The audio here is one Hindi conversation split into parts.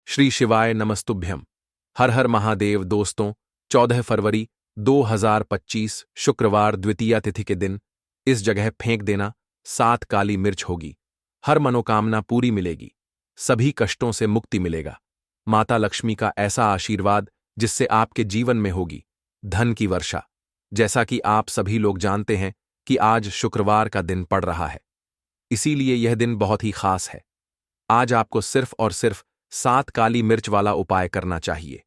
श्री शिवाय नमस्तुभ्यम। हर हर महादेव। दोस्तों, 14 फरवरी 2025 शुक्रवार द्वितीया तिथि के दिन इस जगह फेंक देना 7 काली मिर्च होगी। हर मनोकामना पूरी मिलेगी, सभी कष्टों से मुक्ति मिलेगा। माता लक्ष्मी का ऐसा आशीर्वाद जिससे आपके जीवन में होगी धन की वर्षा। जैसा कि आप सभी लोग जानते हैं कि आज शुक्रवार का दिन पड़ रहा है, इसीलिए यह दिन बहुत ही खास है। आज आपको सिर्फ और सिर्फ 7 काली मिर्च वाला उपाय करना चाहिए।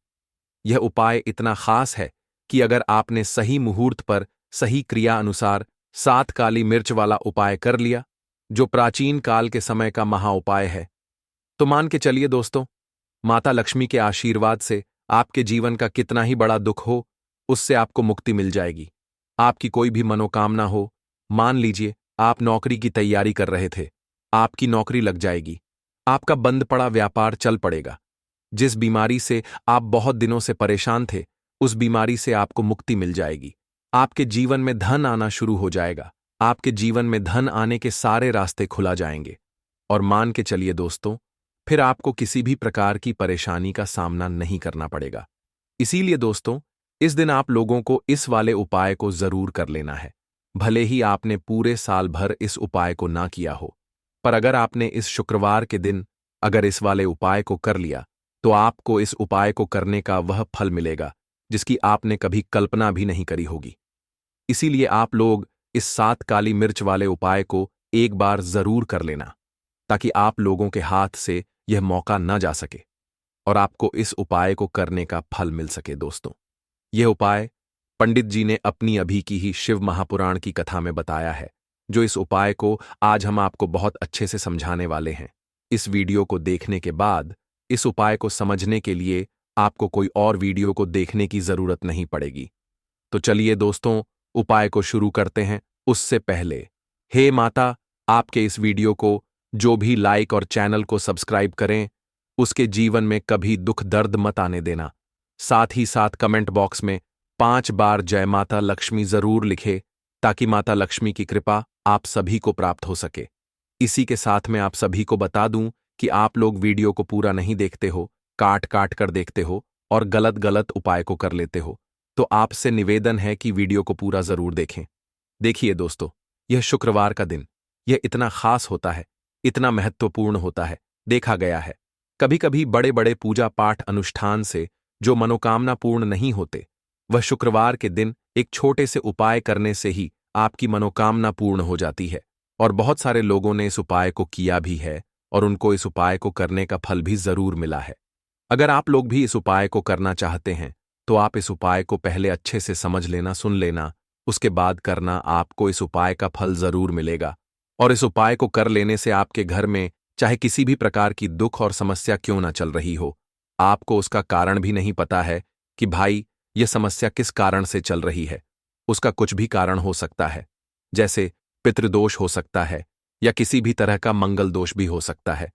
यह उपाय इतना खास है कि अगर आपने सही मुहूर्त पर सही क्रिया अनुसार 7 काली मिर्च वाला उपाय कर लिया, जो प्राचीन काल के समय का महा उपाय है, तो मान के चलिए दोस्तों, माता लक्ष्मी के आशीर्वाद से आपके जीवन का कितना ही बड़ा दुख हो, उससे आपको मुक्ति मिल जाएगी। आपकी कोई भी मनोकामना हो, मान लीजिए आप नौकरी की तैयारी कर रहे थे, आपकी नौकरी लग जाएगी। आपका बंद पड़ा व्यापार चल पड़ेगा। जिस बीमारी से आप बहुत दिनों से परेशान थे, उस बीमारी से आपको मुक्ति मिल जाएगी। आपके जीवन में धन आना शुरू हो जाएगा। आपके जीवन में धन आने के सारे रास्ते खुला जाएंगे। और मान के चलिए दोस्तों, फिर आपको किसी भी प्रकार की परेशानी का सामना नहीं करना पड़ेगा। इसीलिए दोस्तों, इस दिन आप लोगों को इस वाले उपाय को जरूर कर लेना है। भले ही आपने पूरे साल भर इस उपाय को ना किया हो, पर अगर आपने इस शुक्रवार के दिन अगर इस वाले उपाय को कर लिया, तो आपको इस उपाय को करने का वह फल मिलेगा जिसकी आपने कभी कल्पना भी नहीं करी होगी। इसीलिए आप लोग इस 7 काली मिर्च वाले उपाय को एक बार जरूर कर लेना, ताकि आप लोगों के हाथ से यह मौका न जा सके और आपको इस उपाय को करने का फल मिल सके। दोस्तों, यह उपाय पंडित जी ने अपनी अभी की ही शिव महापुराण की कथा में बताया है, जो इस उपाय को आज हम आपको बहुत अच्छे से समझाने वाले हैं। इस वीडियो को देखने के बाद इस उपाय को समझने के लिए आपको कोई और वीडियो को देखने की जरूरत नहीं पड़ेगी। तो चलिए दोस्तों, उपाय को शुरू करते हैं। उससे पहले, हे माता, आपके इस वीडियो को जो भी लाइक और चैनल को सब्सक्राइब करें, उसके जीवन में कभी दुख दर्द मत आने देना। साथ ही साथ कमेंट बॉक्स में 5 बार जय माता लक्ष्मी जरूर लिखे, ताकि माता लक्ष्मी की कृपा आप सभी को प्राप्त हो सके। इसी के साथ मैं आप सभी को बता दूं कि आप लोग वीडियो को पूरा नहीं देखते हो, काट काट कर देखते हो और गलत गलत उपाय को कर लेते हो, तो आपसे निवेदन है कि वीडियो को पूरा जरूर देखें। देखिए दोस्तों, यह शुक्रवार का दिन, यह इतना खास होता है, इतना महत्वपूर्ण होता है। देखा गया है, कभी कभी बड़े बड़े पूजा पाठ अनुष्ठान से जो मनोकामना पूर्ण नहीं होते, वह शुक्रवार के दिन एक छोटे से उपाय करने से ही आपकी मनोकामना पूर्ण हो जाती है। और बहुत सारे लोगों ने इस उपाय को किया भी है और उनको इस उपाय को करने का फल भी जरूर मिला है। अगर आप लोग भी इस उपाय को करना चाहते हैं, तो आप इस उपाय को पहले अच्छे से समझ लेना, सुन लेना, उसके बाद करना। आपको इस उपाय का फल जरूर मिलेगा। और इस उपाय को कर लेने से आपके घर में चाहे किसी भी प्रकार की दुख और समस्या क्यों ना चल रही हो, आपको उसका कारण भी नहीं पता है कि भाई यह समस्या किस कारण से चल रही है। उसका कुछ भी कारण हो सकता है, जैसे पितृदोष हो सकता है या किसी भी तरह का मंगल दोष भी हो सकता है।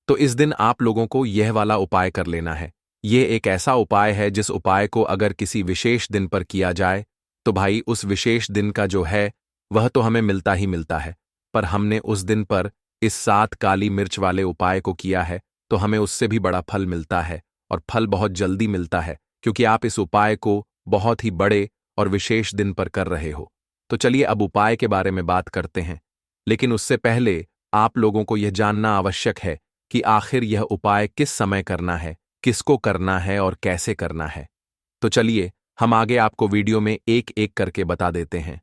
तो इस दिन आप लोगों को यह वाला उपाय कर लेना है। यह एक ऐसा उपाय है जिस उपाय को अगर किसी विशेष दिन पर किया जाए, तो भाई उस विशेष दिन का जो है वह तो हमें मिलता ही मिलता है, पर हमने उस दिन पर इस 7 काली मिर्च वाले उपाय को किया है, तो हमें उससे भी बड़ा फल मिलता है। और फल बहुत जल्दी मिलता है, क्योंकि आप इस उपाय को बहुत ही बड़े और विशेष दिन पर कर रहे हो। तो चलिए अब उपाय के बारे में बात करते हैं, लेकिन उससे पहले आप लोगों को यह जानना आवश्यक है कि आखिर यह उपाय किस समय करना है, किसको करना है और कैसे करना है। तो चलिए हम आगे आपको वीडियो में एक एक करके बता देते हैं।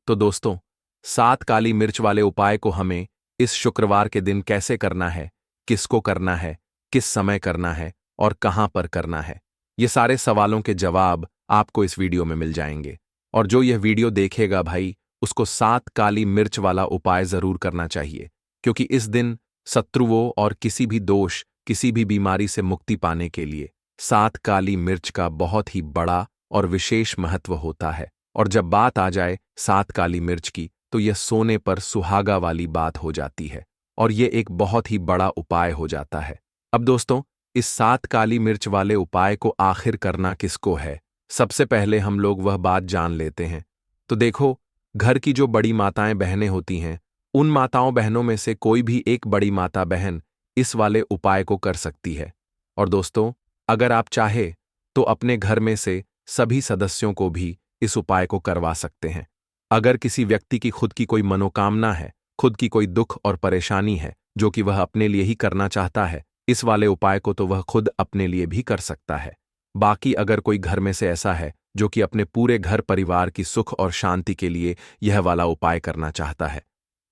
तो दोस्तों, 7 काली मिर्च वाले उपाय को हमें इस शुक्रवार के दिन कैसे करना है, किसको करना है, किस समय करना है और कहां पर करना है, ये सारे सवालों के जवाब आपको इस वीडियो में मिल जाएंगे। और जो यह वीडियो देखेगा भाई, उसको 7 काली मिर्च वाला उपाय जरूर करना चाहिए, क्योंकि इस दिन शत्रुओं और किसी भी दोष, किसी भी बीमारी से मुक्ति पाने के लिए 7 काली मिर्च का बहुत ही बड़ा और विशेष महत्व होता है। और जब बात आ जाए 7 काली मिर्च की, तो यह सोने पर सुहागा वाली बात हो जाती है और यह एक बहुत ही बड़ा उपाय हो जाता है। अब दोस्तों, इस 7 काली मिर्च वाले उपाय को आखिर करना किसको है, सबसे पहले हम लोग वह बात जान लेते हैं। तो देखो, घर की जो बड़ी माताएं बहनें होती हैं, उन माताओं बहनों में से कोई भी एक बड़ी माता बहन इस वाले उपाय को कर सकती है। और दोस्तों, अगर आप चाहे तो अपने घर में से सभी सदस्यों को भी इस उपाय को करवा सकते हैं। अगर किसी व्यक्ति की खुद की कोई मनोकामना है, खुद की कोई दुख और परेशानी है जो कि वह अपने लिए ही करना चाहता है, इस वाले उपाय को तो वह खुद अपने लिए भी कर सकता है। बाकी अगर कोई घर में से ऐसा है जो कि अपने पूरे घर परिवार की सुख और शांति के लिए यह वाला उपाय करना चाहता है,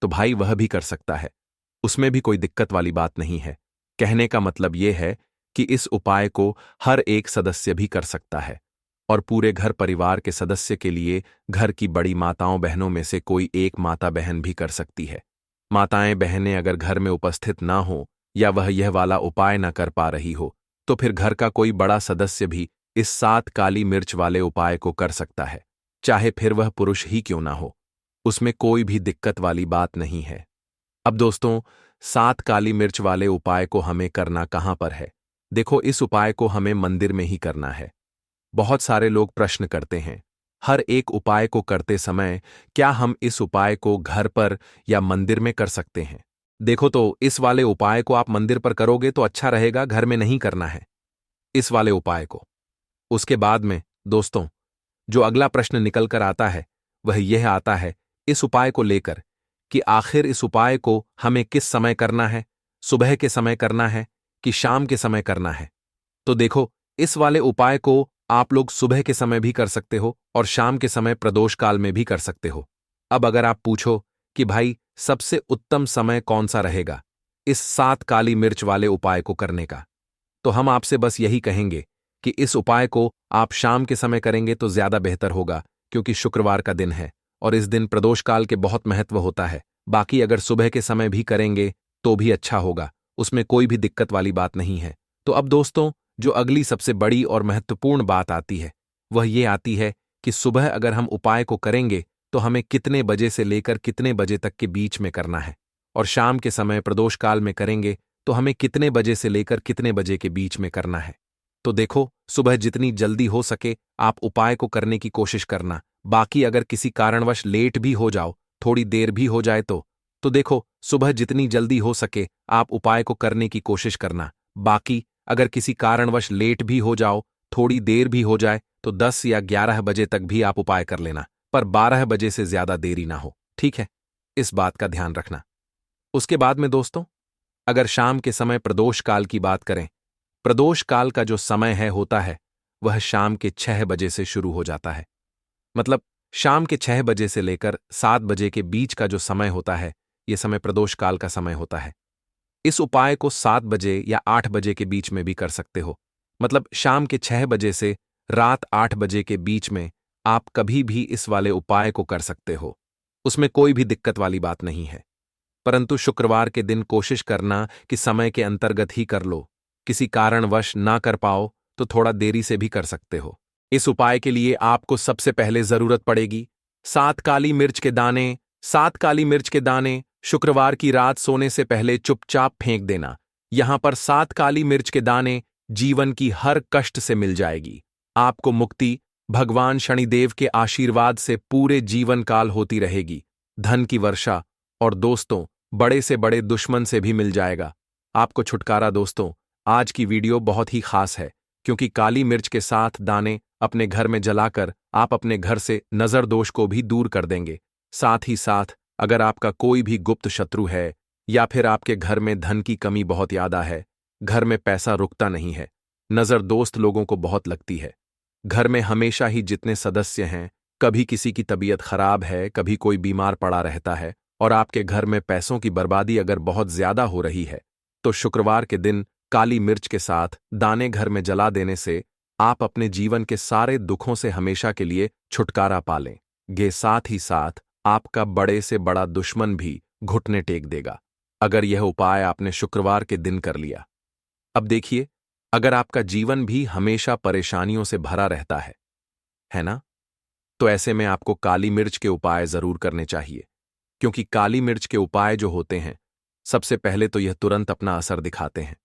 तो भाई वह भी कर सकता है। उसमें भी कोई दिक्कत वाली बात नहीं है। कहने का मतलब यह है कि इस उपाय को हर एक सदस्य भी कर सकता है और पूरे घर परिवार के सदस्य के लिए घर की बड़ी माताओं बहनों में से कोई एक माता बहन भी कर सकती है। माताएं बहनें अगर घर में उपस्थित ना हो या वह यह वाला उपाय न कर पा रही हो, तो फिर घर का कोई बड़ा सदस्य भी इस 7 काली मिर्च वाले उपाय को कर सकता है, चाहे फिर वह पुरुष ही क्यों ना हो। उसमें कोई भी दिक्कत वाली बात नहीं है। अब दोस्तों, 7 काली मिर्च वाले उपाय को हमें करना कहां पर है? देखो, इस उपाय को हमें मंदिर में ही करना है। बहुत सारे लोग प्रश्न करते हैं, हर एक उपाय को करते समय क्या हम इस उपाय को घर पर या मंदिर में कर सकते हैं? देखो, तो इस वाले उपाय को आप मंदिर पर करोगे तो अच्छा रहेगा, घर में नहीं करना है इस वाले उपाय को। उसके बाद में दोस्तों, जो अगला प्रश्न निकल कर आता है वह यह आता है इस उपाय को लेकर कि आखिर इस उपाय को हमें किस समय करना है, सुबह के समय करना है कि शाम के समय करना है? तो देखो, इस वाले उपाय को आप लोग सुबह के समय भी कर सकते हो और शाम के समय प्रदोष काल में भी कर सकते हो। अब अगर आप पूछो कि भाई सबसे उत्तम समय कौन सा रहेगा इस 7 काली मिर्च वाले उपाय को करने का, तो हम आपसे बस यही कहेंगे कि इस उपाय को आप शाम के समय करेंगे तो ज्यादा बेहतर होगा, क्योंकि शुक्रवार का दिन है और इस दिन प्रदोष काल के बहुत महत्व होता है। बाकी अगर सुबह के समय भी करेंगे तो भी अच्छा होगा, उसमें कोई भी दिक्कत वाली बात नहीं है। तो अब दोस्तों, जो अगली सबसे बड़ी और महत्वपूर्ण बात आती है वह ये आती है कि सुबह अगर हम उपाय को करेंगे तो हमें कितने बजे से लेकर कितने बजे तक के बीच में करना है, और शाम के समय प्रदोष काल में करेंगे तो हमें कितने बजे से लेकर कितने बजे के बीच में करना है। तो देखो, सुबह जितनी जल्दी हो सके आप उपाय को करने की कोशिश करना। बाकी अगर किसी कारणवश लेट भी हो जाओ, थोड़ी देर भी हो जाए तो देखो, सुबह जितनी जल्दी हो सके आप उपाय को करने की कोशिश करना। बाकी अगर किसी कारणवश लेट भी हो जाओ, थोड़ी देर भी हो जाए, तो 10 या 11 बजे तक भी आप उपाय कर लेना, पर 12 बजे से ज्यादा देरी ना हो, ठीक है? इस बात का ध्यान रखना। उसके बाद में दोस्तों, अगर शाम के समय प्रदोष काल की बात करें, प्रदोष काल का जो समय है होता है वह शाम के 6 बजे से शुरू हो जाता है। मतलब शाम के 6 बजे से लेकर 7 बजे के बीच का जो समय होता है, यह समय प्रदोष काल का समय होता है। इस उपाय को 7 बजे या 8 बजे के बीच में भी कर सकते हो। मतलब शाम के 6 बजे से रात 8 बजे के बीच में आप कभी भी इस वाले उपाय को कर सकते हो, उसमें कोई भी दिक्कत वाली बात नहीं है। परंतु शुक्रवार के दिन कोशिश करना कि समय के अंतर्गत ही कर लो। किसी कारणवश ना कर पाओ तो थोड़ा देरी से भी कर सकते हो। इस उपाय के लिए आपको सबसे पहले जरूरत पड़ेगी 7 काली मिर्च के दाने। 7 काली मिर्च के दाने शुक्रवार की रात सोने से पहले चुपचाप फेंक देना। यहां पर 7 काली मिर्च के दाने जीवन की हर कष्ट से मिल जाएगी। आपको मुक्ति भगवान शनिदेव के आशीर्वाद से पूरे जीवन काल होती रहेगी। धन की वर्षा और दोस्तों, बड़े से बड़े दुश्मन से भी मिल जाएगा आपको छुटकारा। दोस्तों, आज की वीडियो बहुत ही खास है, क्योंकि काली मिर्च के साथ दाने अपने घर में जलाकर आप अपने घर से नजर दोष को भी दूर कर देंगे। साथ ही साथ अगर आपका कोई भी गुप्त शत्रु है या फिर आपके घर में धन की कमी बहुत ज्यादा है, घर में पैसा रुकता नहीं है, नजर दोस्त लोगों को बहुत लगती है, घर में हमेशा ही जितने सदस्य हैं, कभी किसी की तबीयत खराब है, कभी कोई बीमार पड़ा रहता है, और आपके घर में पैसों की बर्बादी अगर बहुत ज्यादा हो रही है, तो शुक्रवार के दिन काली मिर्च के साथ दाने घर में जला देने से आप अपने जीवन के सारे दुखों से हमेशा के लिए छुटकारा पा लेंगे। साथ ही साथ आपका बड़े से बड़ा दुश्मन भी घुटने टेक देगा अगर यह उपाय आपने शुक्रवार के दिन कर लिया। अब देखिए, अगर आपका जीवन भी हमेशा परेशानियों से भरा रहता है ना, तो ऐसे में आपको काली मिर्च के उपाय जरूर करने चाहिए, क्योंकि काली मिर्च के उपाय जो होते हैं, सबसे पहले तो यह तुरंत अपना असर दिखाते हैं।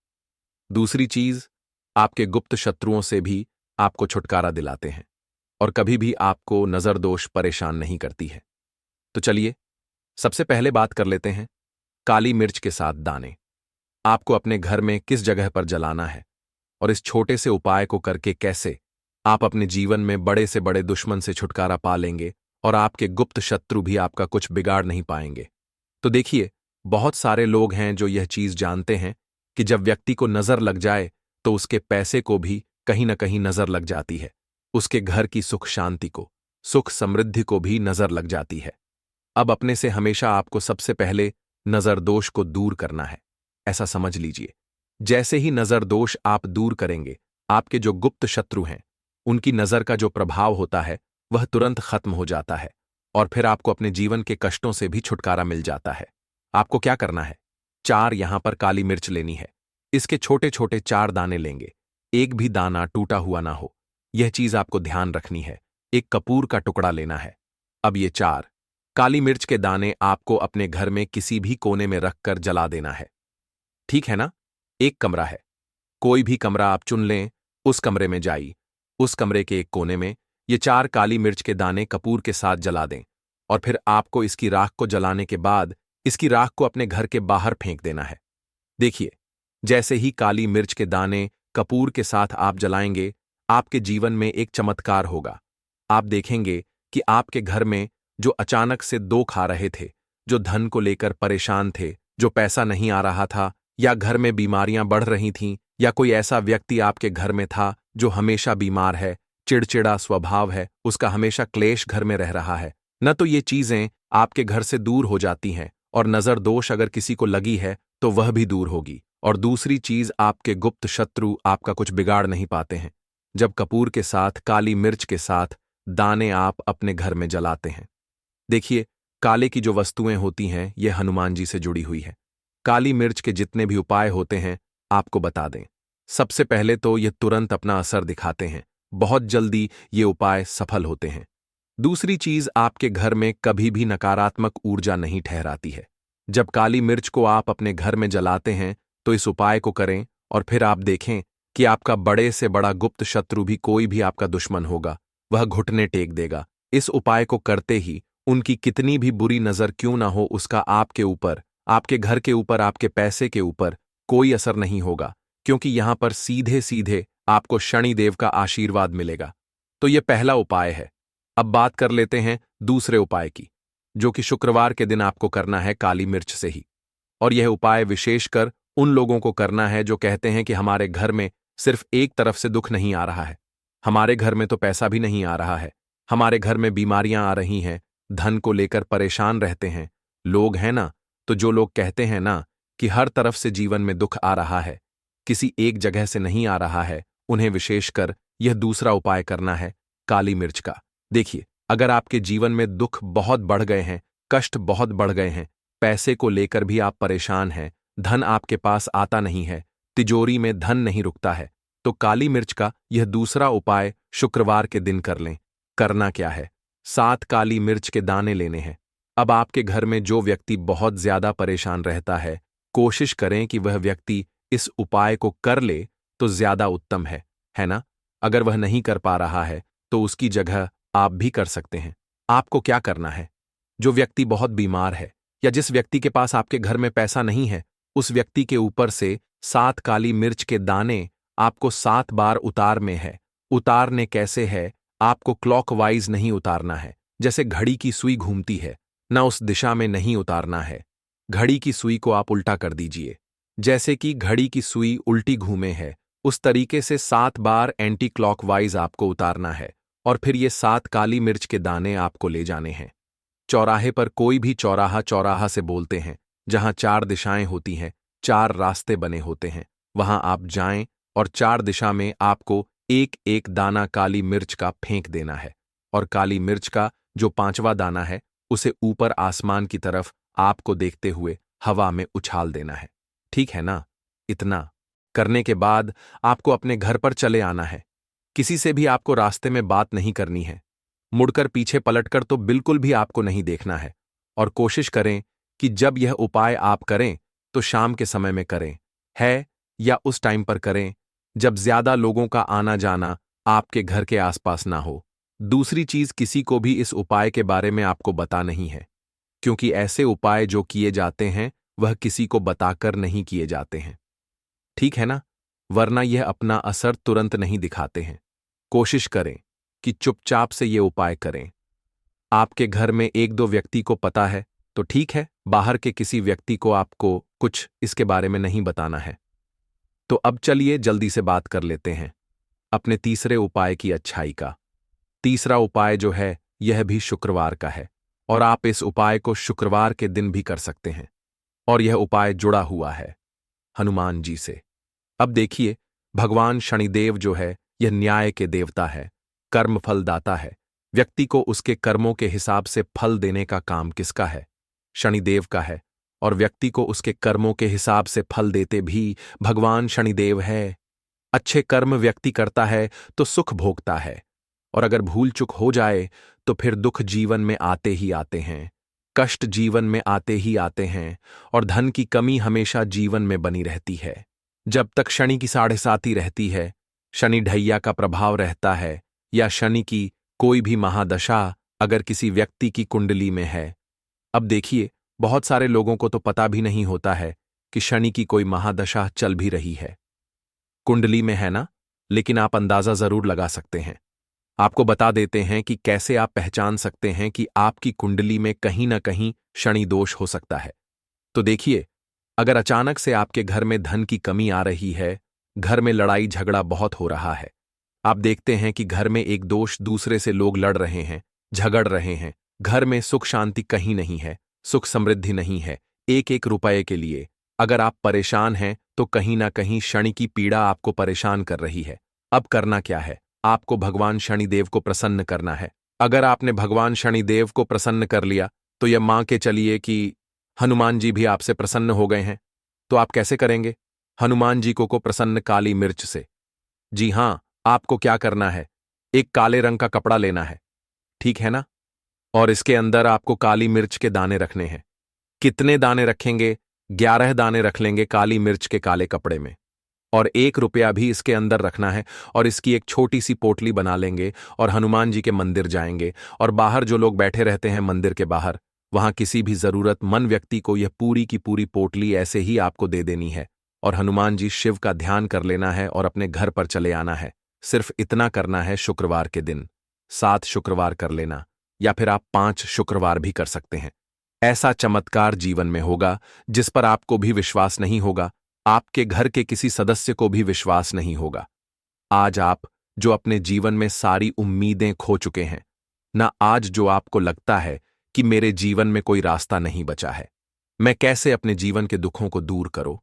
दूसरी चीज, आपके गुप्त शत्रुओं से भी आपको छुटकारा दिलाते हैं और कभी भी आपको नजरदोष परेशान नहीं करती है। तो चलिए, सबसे पहले बात कर लेते हैं काली मिर्च के साथ दाने। आपको अपने घर में किस जगह पर जलाना है, और इस छोटे से उपाय को करके कैसे आप अपने जीवन में बड़े से बड़े दुश्मन से छुटकारा पा लेंगे और आपके गुप्त शत्रु भी आपका कुछ बिगाड़ नहीं पाएंगे। तो देखिए, बहुत सारे लोग हैं जो यह चीज जानते हैं कि जब व्यक्ति को नजर लग जाए तो उसके पैसे को भी कहीं न कहीं नजर लग जाती है, उसके घर की सुख शांति को, सुख समृद्धि को भी नजर लग जाती है। अब अपने से हमेशा आपको सबसे पहले नजर दोष को दूर करना है, ऐसा समझ लीजिए। जैसे ही नजर दोष आप दूर करेंगे, आपके जो गुप्त शत्रु हैं उनकी नजर का जो प्रभाव होता है वह तुरंत खत्म हो जाता है और फिर आपको अपने जीवन के कष्टों से भी छुटकारा मिल जाता है। आपको क्या करना है? 4 यहां पर काली मिर्च लेनी है। इसके छोटे छोटे 4 दाने लेंगे, एक भी दाना टूटा हुआ ना हो, यह चीज आपको ध्यान रखनी है। एक कपूर का टुकड़ा लेना है। अब ये 4 काली मिर्च के दाने आपको अपने घर में किसी भी कोने में रखकर जला देना है। ठीक है ना? एक कमरा है, कोई भी कमरा आप चुन लें, उस कमरे में जाइए। उस कमरे के एक कोने में ये 4 काली मिर्च के दाने कपूर के साथ जला दें और फिर आपको इसकी राख को जलाने के बाद इसकी राख को अपने घर के बाहर फेंक देना है। देखिए, जैसे ही काली मिर्च के दाने कपूर के साथ आप जलाएंगे, आपके जीवन में एक चमत्कार होगा। आप देखेंगे कि आपके घर में जो अचानक से दुख आ रहे थे, जो धन को लेकर परेशान थे, जो पैसा नहीं आ रहा था, या घर में बीमारियां बढ़ रही थीं, या कोई ऐसा व्यक्ति आपके घर में था जो हमेशा बीमार है, चिड़चिड़ा स्वभाव है, उसका हमेशा क्लेश घर में रह रहा है, न तो ये चीजें आपके घर से दूर हो जाती हैं और नजर दोष अगर किसी को लगी है तो वह भी दूर होगी। और दूसरी चीज, आपके गुप्त शत्रु आपका कुछ बिगाड़ नहीं पाते हैं जब कपूर के साथ काली मिर्च के साथ दाने आप अपने घर में जलाते हैं। देखिए, काले की जो वस्तुएं होती हैं ये हनुमान जी से जुड़ी हुई है। काली मिर्च के जितने भी उपाय होते हैं आपको बता दें। सबसे पहले तो ये तुरंत अपना असर दिखाते हैं, बहुत जल्दी ये उपाय सफल होते हैं। दूसरी चीज, आपके घर में कभी भी नकारात्मक ऊर्जा नहीं ठहराती है। जब काली मिर्च को आप अपने घर में जलाते हैं तो इस उपाय को करें और फिर आप देखें कि आपका बड़े से बड़ा गुप्त शत्रु भी, कोई भी आपका दुश्मन होगा, वह घुटने टेक देगा। इस उपाय को करते ही उनकी कितनी भी बुरी नजर क्यों ना हो, उसका आपके ऊपर, आपके घर के ऊपर, आपके पैसे के ऊपर कोई असर नहीं होगा, क्योंकि यहां पर सीधे सीधे आपको शनिदेव का आशीर्वाद मिलेगा। तो यह पहला उपाय है। अब बात कर लेते हैं दूसरे उपाय की, जो कि शुक्रवार के दिन आपको करना है काली मिर्च से ही। और यह उपाय विशेषकर उन लोगों को करना है जो कहते हैं कि हमारे घर में सिर्फ एक तरफ से दुख नहीं आ रहा है, हमारे घर में तो पैसा भी नहीं आ रहा है, हमारे घर में बीमारियां आ रही हैं, धन को लेकर परेशान रहते हैं लोग, हैं ना। तो जो लोग कहते हैं ना कि हर तरफ से जीवन में दुख आ रहा है, किसी एक जगह से नहीं आ रहा है, उन्हें विशेषकर यह दूसरा उपाय करना है काली मिर्च का। देखिए, अगर आपके जीवन में दुख बहुत बढ़ गए हैं, कष्ट बहुत बढ़ गए हैं, पैसे को लेकर भी आप परेशान हैं, धन आपके पास आता नहीं है, तिजोरी में धन नहीं रुकता है, तो काली मिर्च का यह दूसरा उपाय शुक्रवार के दिन कर लें। करना क्या है? 7 काली मिर्च के दाने लेने हैं। अब आपके घर में जो व्यक्ति बहुत ज्यादा परेशान रहता है, कोशिश करें कि वह व्यक्ति इस उपाय को कर ले तो ज्यादा उत्तम है ना? अगर वह नहीं कर पा रहा है तो उसकी जगह आप भी कर सकते हैं। आपको क्या करना है? जो व्यक्ति बहुत बीमार है या जिस व्यक्ति के पास आपके घर में पैसा नहीं है, उस व्यक्ति के ऊपर से 7 काली मिर्च के दाने आपको 7 बार उतारने हैं। उतारने कैसे है? आपको क्लॉकवाइज नहीं उतारना है, जैसे घड़ी की सुई घूमती है ना, उस दिशा में नहीं उतारना है। घड़ी की सुई को आप उल्टा कर दीजिए, जैसे कि घड़ी की सुई उल्टी घूमे है, उस तरीके से 7 बार एंटी क्लॉकवाइज आपको उतारना है। और फिर ये 7 काली मिर्च के दाने आपको ले जाने हैं चौराहे पर। कोई भी चौराहा चौराहा से बोलते हैं, जहां 4 दिशाएं होती हैं, 4 रास्ते बने होते हैं, वहां आप जाएं और 4 दिशा में आपको एक एक दाना काली मिर्च का फेंक देना है। और काली मिर्च का जो 5वां दाना है उसे ऊपर आसमान की तरफ आपको देखते हुए हवा में उछाल देना है। ठीक है ना? इतना करने के बाद आपको अपने घर पर चले आना है। किसी से भी आपको रास्ते में बात नहीं करनी है, मुड़कर पीछे पलटकर तो बिल्कुल भी आपको नहीं देखना है। और कोशिश करें कि जब यह उपाय आप करें तो शाम के समय में करें, है या उस टाइम पर करें जब ज्यादा लोगों का आना जाना आपके घर के आसपास ना हो। दूसरी चीज, किसी को भी इस उपाय के बारे में आपको बता नहीं है, क्योंकि ऐसे उपाय जो किए जाते हैं वह किसी को बताकर नहीं किए जाते हैं। ठीक है ना? वरना यह अपना असर तुरंत नहीं दिखाते हैं। कोशिश करें कि चुपचाप से ये उपाय करें। आपके घर में एक दो व्यक्ति को पता है तो ठीक है, बाहर के किसी व्यक्ति को आपको कुछ इसके बारे में नहीं बताना है। तो अब चलिए जल्दी से बात कर लेते हैं अपने तीसरे उपाय की अच्छाई का। तीसरा उपाय जो है यह भी शुक्रवार का है और आप इस उपाय को शुक्रवार के दिन भी कर सकते हैं और यह उपाय जुड़ा हुआ है हनुमान जी से। अब देखिए, भगवान शनिदेव जो है यह न्याय के देवता है, कर्म फलदाता है। व्यक्ति को उसके कर्मों के हिसाब से फल देने का काम किसका है? शनिदेव का है। और व्यक्ति को उसके कर्मों के हिसाब से फल देते भी भगवान शनिदेव है। अच्छे कर्म व्यक्ति करता है तो सुख भोगता है, और अगर भूल चूक हो जाए तो फिर दुख जीवन में आते ही आते हैं, कष्ट जीवन में आते ही आते हैं, और धन की कमी हमेशा जीवन में बनी रहती है। जब तक शनि की 7.5 रहती है, शनि ढैया का प्रभाव रहता है, या शनि की कोई भी महादशा अगर किसी व्यक्ति की कुंडली में है। अब देखिए, बहुत सारे लोगों को तो पता भी नहीं होता है कि शनि की कोई महादशा चल भी रही है, कुंडली में है ना, लेकिन आप अंदाजा जरूर लगा सकते हैं। आपको बता देते हैं कि कैसे आप पहचान सकते हैं कि आपकी कुंडली में कहीं ना कहीं शनि दोष हो सकता है। तो देखिए, अगर अचानक से आपके घर में धन की कमी आ रही है, घर में लड़ाई झगड़ा बहुत हो रहा है, आप देखते हैं कि घर में एक दोष दूसरे से लोग लड़ रहे हैं, झगड़ रहे हैं, घर में सुख शांति कहीं नहीं है, सुख समृद्धि नहीं है, एक एक रुपए के लिए अगर आप परेशान हैं तो कहीं ना कहीं शनि की पीड़ा आपको परेशान कर रही है। अब करना क्या है? आपको भगवान शनिदेव को प्रसन्न करना है। अगर आपने भगवान शनिदेव को प्रसन्न कर लिया तो यह मान के चलिए कि हनुमान जी भी आपसे प्रसन्न हो गए हैं। तो आप कैसे करेंगे? हनुमान जी को प्रसन्न काली मिर्च से। जी हां, आपको क्या करना है, एक काले रंग का कपड़ा लेना है, ठीक है ना, और इसके अंदर आपको काली मिर्च के दाने रखने हैं। कितने दाने रखेंगे? 11 दाने रख लेंगे काली मिर्च के काले कपड़े में, और 1 रुपया भी इसके अंदर रखना है, और इसकी एक छोटी सी पोटली बना लेंगे और हनुमान जी के मंदिर जाएंगे, और बाहर जो लोग बैठे रहते हैं मंदिर के बाहर, वहां किसी भी जरूरतमंद व्यक्ति को यह पूरी की पूरी पोटली ऐसे ही आपको दे देनी है, और हनुमान जी शिव का ध्यान कर लेना है और अपने घर पर चले आना है। सिर्फ इतना करना है शुक्रवार के दिन। 7 शुक्रवार कर लेना, या फिर आप 5 शुक्रवार भी कर सकते हैं। ऐसा चमत्कार जीवन में होगा जिस पर आपको भी विश्वास नहीं होगा, आपके घर के किसी सदस्य को भी विश्वास नहीं होगा। आज आप जो अपने जीवन में सारी उम्मीदें खो चुके हैं ना, आज जो आपको लगता है कि मेरे जीवन में कोई रास्ता नहीं बचा है, मैं कैसे अपने जीवन के दुखों को दूर करूं,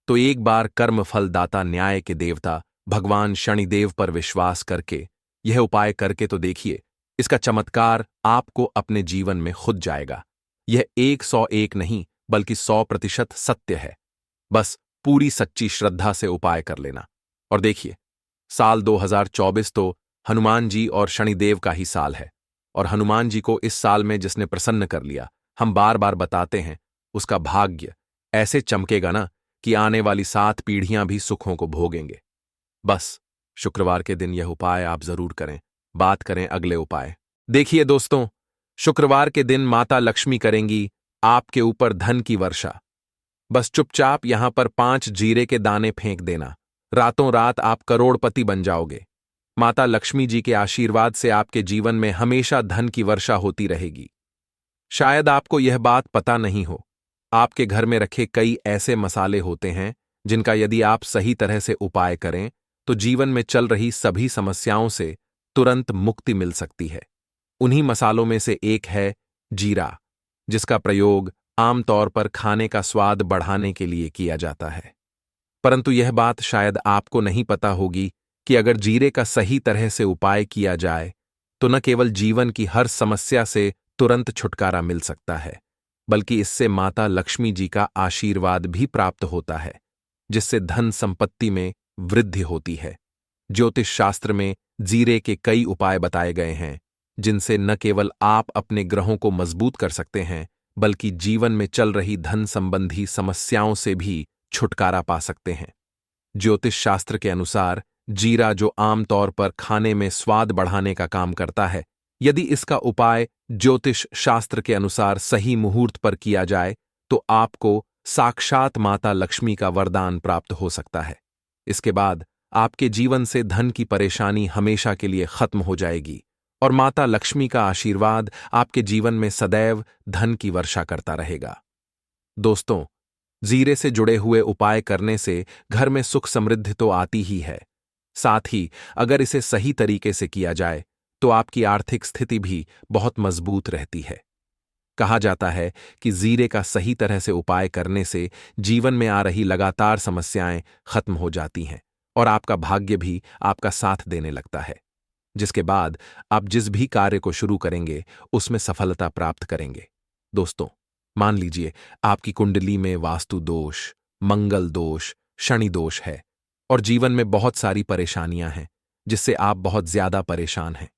तो एक बार कर्म फलदाता न्याय के देवता भगवान शनिदेव पर विश्वास करके यह उपाय करके तो देखिए, इसका चमत्कार आपको अपने जीवन में खुद जाएगा। यह 101 नहीं बल्कि 100% सत्य है। बस पूरी सच्ची श्रद्धा से उपाय कर लेना। और देखिए, साल 2024 तो हनुमान जी और शनिदेव का ही साल है, और हनुमान जी को इस साल में जिसने प्रसन्न कर लिया, हम बार बार बताते हैं, उसका भाग्य ऐसे चमकेगा ना कि आने वाली 7 पीढ़ियां भी सुखों को भोगेंगे। बस शुक्रवार के दिन यह उपाय आप जरूर करें। बात करें अगले उपाय। देखिए दोस्तों, शुक्रवार के दिन माता लक्ष्मी करेंगी आपके ऊपर धन की वर्षा। बस चुपचाप यहां पर 5 जीरे के दाने फेंक देना, रातों रात आप करोड़पति बन जाओगे। माता लक्ष्मी जी के आशीर्वाद से आपके जीवन में हमेशा धन की वर्षा होती रहेगी। शायद आपको यह बात पता नहीं हो, आपके घर में रखे कई ऐसे मसाले होते हैं जिनका यदि आप सही तरह से उपाय करें तो जीवन में चल रही सभी समस्याओं से तुरंत मुक्ति मिल सकती है। उन्हीं मसालों में से एक है जीरा, जिसका प्रयोग आमतौर पर खाने का स्वाद बढ़ाने के लिए किया जाता है। परंतु यह बात शायद आपको नहीं पता होगी कि अगर जीरे का सही तरह से उपाय किया जाए तो न केवल जीवन की हर समस्या से तुरंत छुटकारा मिल सकता है, बल्कि इससे माता लक्ष्मी जी का आशीर्वाद भी प्राप्त होता है, जिससे धन संपत्ति में वृद्धि होती है। ज्योतिष शास्त्र में जीरे के कई उपाय बताए गए हैं, जिनसे न केवल आप अपने ग्रहों को मजबूत कर सकते हैं, बल्कि जीवन में चल रही धन संबंधी समस्याओं से भी छुटकारा पा सकते हैं। ज्योतिष शास्त्र के अनुसार जीरा, जो आमतौर पर खाने में स्वाद बढ़ाने का काम करता है, यदि इसका उपाय ज्योतिष शास्त्र के अनुसार सही मुहूर्त पर किया जाए तो आपको साक्षात माता लक्ष्मी का वरदान प्राप्त हो सकता है। इसके बाद आपके जीवन से धन की परेशानी हमेशा के लिए खत्म हो जाएगी और माता लक्ष्मी का आशीर्वाद आपके जीवन में सदैव धन की वर्षा करता रहेगा। दोस्तों, जीरे से जुड़े हुए उपाय करने से घर में सुख समृद्धि तो आती ही है, साथ ही अगर इसे सही तरीके से किया जाए तो आपकी आर्थिक स्थिति भी बहुत मजबूत रहती है। कहा जाता है कि जीरे का सही तरह से उपाय करने से जीवन में आ रही लगातार समस्याएं खत्म हो जाती हैं और आपका भाग्य भी आपका साथ देने लगता है, जिसके बाद आप जिस भी कार्य को शुरू करेंगे उसमें सफलता प्राप्त करेंगे। दोस्तों, मान लीजिए आपकी कुंडली में वास्तु दोष, मंगल दोष, शनि दोष है और जीवन में बहुत सारी परेशानियां हैं जिससे आप बहुत ज्यादा परेशान हैं।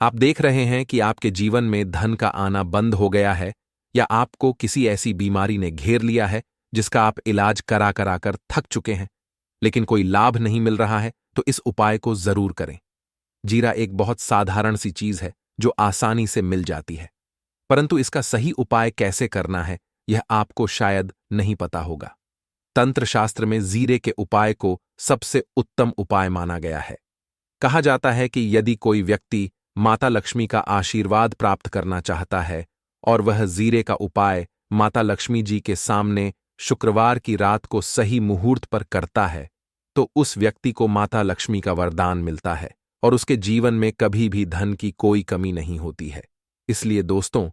आप देख रहे हैं कि आपके जीवन में धन का आना बंद हो गया है या आपको किसी ऐसी बीमारी ने घेर लिया है जिसका आप इलाज करा करा कर थक चुके हैं, लेकिन कोई लाभ नहीं मिल रहा है, तो इस उपाय को जरूर करें। जीरा एक बहुत साधारण सी चीज है जो आसानी से मिल जाती है, परंतु इसका सही उपाय कैसे करना है यह आपको शायद नहीं पता होगा। तंत्र शास्त्र में जीरे के उपाय को सबसे उत्तम उपाय माना गया है। कहा जाता है कि यदि कोई व्यक्ति माता लक्ष्मी का आशीर्वाद प्राप्त करना चाहता है और वह जीरे का उपाय माता लक्ष्मी जी के सामने शुक्रवार की रात को सही मुहूर्त पर करता है, तो उस व्यक्ति को माता लक्ष्मी का वरदान मिलता है और उसके जीवन में कभी भी धन की कोई कमी नहीं होती है। इसलिए दोस्तों,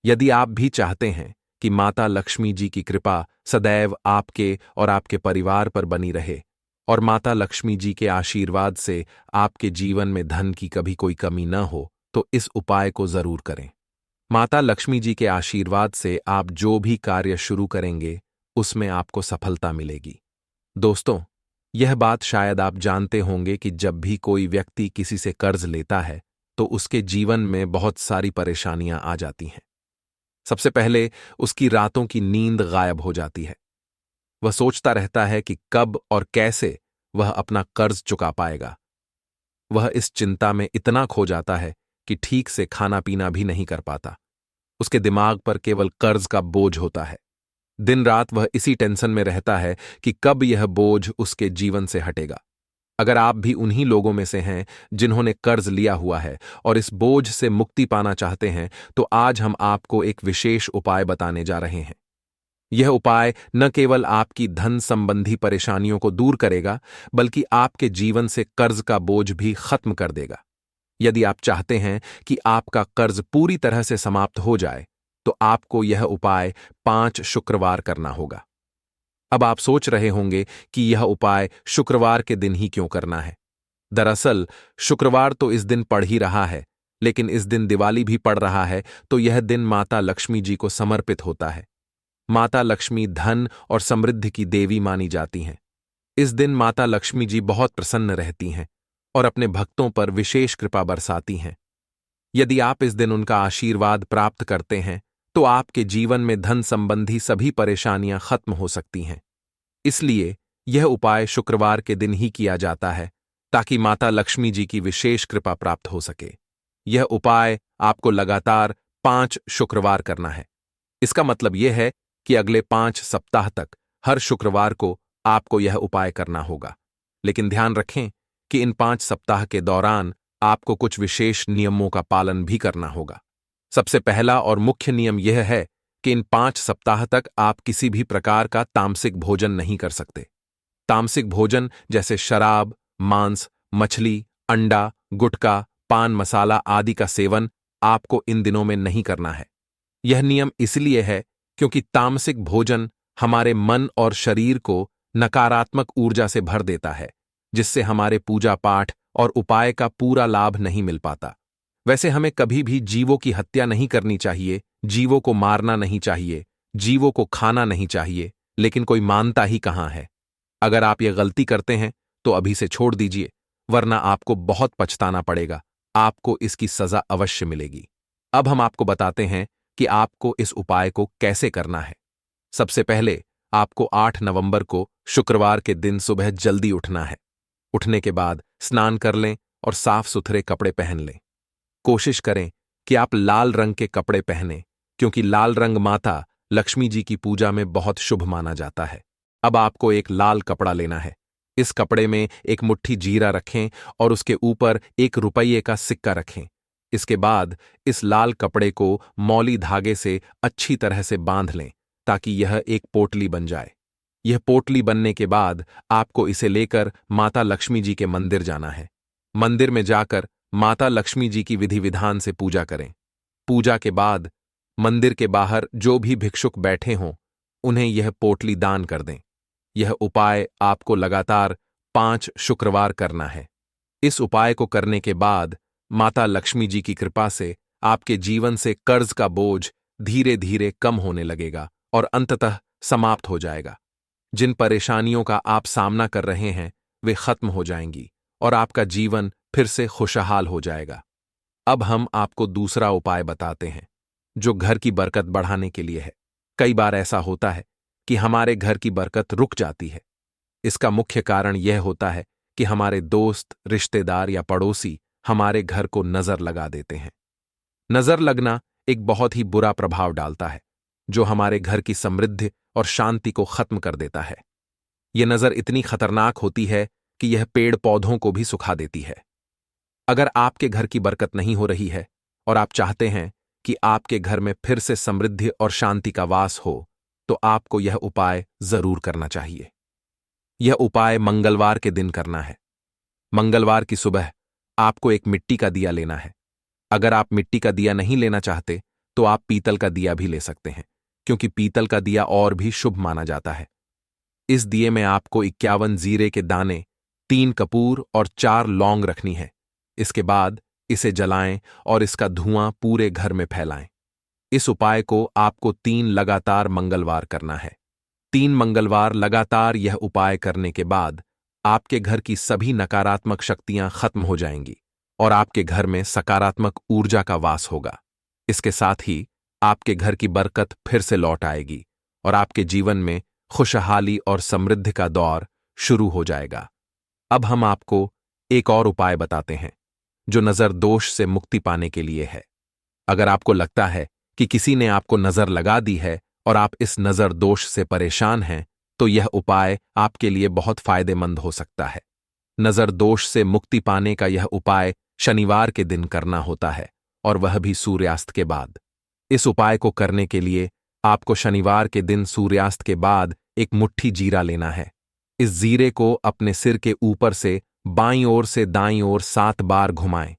यदि आप भी चाहते हैं कि माता लक्ष्मी जी की कृपा सदैव आपके और आपके परिवार पर बनी रहे और माता लक्ष्मी जी के आशीर्वाद से आपके जीवन में धन की कभी कोई कमी न हो, तो इस उपाय को जरूर करें। माता लक्ष्मी जी के आशीर्वाद से आप जो भी कार्य शुरू करेंगे उसमें आपको सफलता मिलेगी। दोस्तों, यह बात शायद आप जानते होंगे कि जब भी कोई व्यक्ति किसी से कर्ज लेता है तो उसके जीवन में बहुत सारी परेशानियां आ जाती हैं। सबसे पहले उसकी रातों की नींद गायब हो जाती है। वह सोचता रहता है कि कब और कैसे वह अपना कर्ज चुका पाएगा। वह इस चिंता में इतना खो जाता है कि ठीक से खाना पीना भी नहीं कर पाता। उसके दिमाग पर केवल कर्ज का बोझ होता है। दिन रात वह इसी टेंशन में रहता है कि कब यह बोझ उसके जीवन से हटेगा। अगर आप भी उन्हीं लोगों में से हैं जिन्होंने कर्ज लिया हुआ है और इस बोझ से मुक्ति पाना चाहते हैं, तो आज हम आपको एक विशेष उपाय बताने जा रहे हैं। यह उपाय न केवल आपकी धन संबंधी परेशानियों को दूर करेगा, बल्कि आपके जीवन से कर्ज का बोझ भी खत्म कर देगा। यदि आप चाहते हैं कि आपका कर्ज पूरी तरह से समाप्त हो जाए, तो आपको यह उपाय 5 शुक्रवार करना होगा। अब आप सोच रहे होंगे कि यह उपाय शुक्रवार के दिन ही क्यों करना है। दरअसल शुक्रवार तो इस दिन पड़ ही रहा है, लेकिन इस दिन दिवाली भी पड़ रहा है, तो यह दिन माता लक्ष्मी जी को समर्पित होता है। माता लक्ष्मी धन और समृद्धि की देवी मानी जाती हैं। इस दिन माता लक्ष्मी जी बहुत प्रसन्न रहती हैं और अपने भक्तों पर विशेष कृपा बरसाती हैं। यदि आप इस दिन उनका आशीर्वाद प्राप्त करते हैं, तो आपके जीवन में धन संबंधी सभी परेशानियां खत्म हो सकती हैं। इसलिए यह उपाय शुक्रवार के दिन ही किया जाता है, ताकि माता लक्ष्मी जी की विशेष कृपा प्राप्त हो सके। यह उपाय आपको लगातार 5 शुक्रवार करना है। इसका मतलब यह है कि अगले 5 सप्ताह तक हर शुक्रवार को आपको यह उपाय करना होगा। लेकिन ध्यान रखें कि इन 5 सप्ताह के दौरान आपको कुछ विशेष नियमों का पालन भी करना होगा। सबसे पहला और मुख्य नियम यह है कि इन 5 सप्ताह तक आप किसी भी प्रकार का तामसिक भोजन नहीं कर सकते। तामसिक भोजन जैसे शराब, मांस, मछली, अंडा, गुटखा, पान मसाला आदि का सेवन आपको इन दिनों में नहीं करना है। यह नियम इसलिए है क्योंकि तामसिक भोजन हमारे मन और शरीर को नकारात्मक ऊर्जा से भर देता है, जिससे हमारे पूजा पाठ और उपाय का पूरा लाभ नहीं मिल पाता। वैसे हमें कभी भी जीवों की हत्या नहीं करनी चाहिए, जीवों को मारना नहीं चाहिए, जीवों को खाना नहीं चाहिए, लेकिन कोई मानता ही कहां है। अगर आप ये गलती करते हैं तो अभी से छोड़ दीजिए, वरना आपको बहुत पछताना पड़ेगा। आपको इसकी सजा अवश्य मिलेगी। अब हम आपको बताते हैं कि आपको इस उपाय को कैसे करना है। सबसे पहले आपको 8 नवंबर को शुक्रवार के दिन सुबह जल्दी उठना है। उठने के बाद स्नान कर लें और साफ सुथरे कपड़े पहन लें। कोशिश करें कि आप लाल रंग के कपड़े पहनें, क्योंकि लाल रंग माता लक्ष्मी जी की पूजा में बहुत शुभ माना जाता है। अब आपको एक लाल कपड़ा लेना है। इस कपड़े में एक मुट्ठी जीरा रखें और उसके ऊपर 1 रुपये का सिक्का रखें। इसके बाद इस लाल कपड़े को मौली धागे से अच्छी तरह से बांध लें ताकि यह एक पोटली बन जाए। यह पोटली बनने के बाद आपको इसे लेकर माता लक्ष्मी जी के मंदिर जाना है। मंदिर में जाकर माता लक्ष्मी जी की विधि विधान से पूजा करें। पूजा के बाद मंदिर के बाहर जो भी भिक्षुक बैठे हों उन्हें यह पोटली दान कर दें। यह उपाय आपको लगातार 5 शुक्रवार करना है। इस उपाय को करने के बाद माता लक्ष्मी जी की कृपा से आपके जीवन से कर्ज का बोझ धीरे धीरे कम होने लगेगा और अंततः समाप्त हो जाएगा। जिन परेशानियों का आप सामना कर रहे हैं वे खत्म हो जाएंगी और आपका जीवन फिर से खुशहाल हो जाएगा। अब हम आपको दूसरा उपाय बताते हैं जो घर की बरकत बढ़ाने के लिए है। कई बार ऐसा होता है कि हमारे घर की बरकत रुक जाती है। इसका मुख्य कारण यह होता है कि हमारे दोस्त, रिश्तेदार या पड़ोसी हमारे घर को नजर लगा देते हैं। नजर लगना एक बहुत ही बुरा प्रभाव डालता है जो हमारे घर की समृद्धि और शांति को खत्म कर देता है। यह नजर इतनी खतरनाक होती है कि यह पेड़ पौधों को भी सुखा देती है। अगर आपके घर की बरकत नहीं हो रही है और आप चाहते हैं कि आपके घर में फिर से समृद्धि और शांति का वास हो तो आपको यह उपाय जरूर करना चाहिए। यह उपाय मंगलवार के दिन करना है। मंगलवार की सुबह आपको एक मिट्टी का दिया लेना है। अगर आप मिट्टी का दिया नहीं लेना चाहते तो आप पीतल का दिया भी ले सकते हैं, क्योंकि पीतल का दिया और भी शुभ माना जाता है। इस दिए में आपको 51 जीरे के दाने, 3 कपूर और 4 लौंग रखनी है। इसके बाद इसे जलाएं और इसका धुआं पूरे घर में फैलाएं। इस उपाय को आपको 3 लगातार मंगलवार करना है। 3 मंगलवार लगातार यह उपाय करने के बाद आपके घर की सभी नकारात्मक शक्तियां खत्म हो जाएंगी और आपके घर में सकारात्मक ऊर्जा का वास होगा। इसके साथ ही आपके घर की बरकत फिर से लौट आएगी और आपके जीवन में खुशहाली और समृद्धि का दौर शुरू हो जाएगा। अब हम आपको एक और उपाय बताते हैं जो नजर दोष से मुक्ति पाने के लिए है। अगर आपको लगता है कि किसी ने आपको नजर लगा दी है और आप इस नजर दोष से परेशान हैं तो यह उपाय आपके लिए बहुत फायदेमंद हो सकता है। नजर दोष से मुक्ति पाने का यह उपाय शनिवार के दिन करना होता है और वह भी सूर्यास्त के बाद। इस उपाय को करने के लिए आपको शनिवार के दिन सूर्यास्त के बाद एक मुट्ठी जीरा लेना है। इस जीरे को अपने सिर के ऊपर से बाईं ओर से दाईं ओर 7 बार घुमाएं।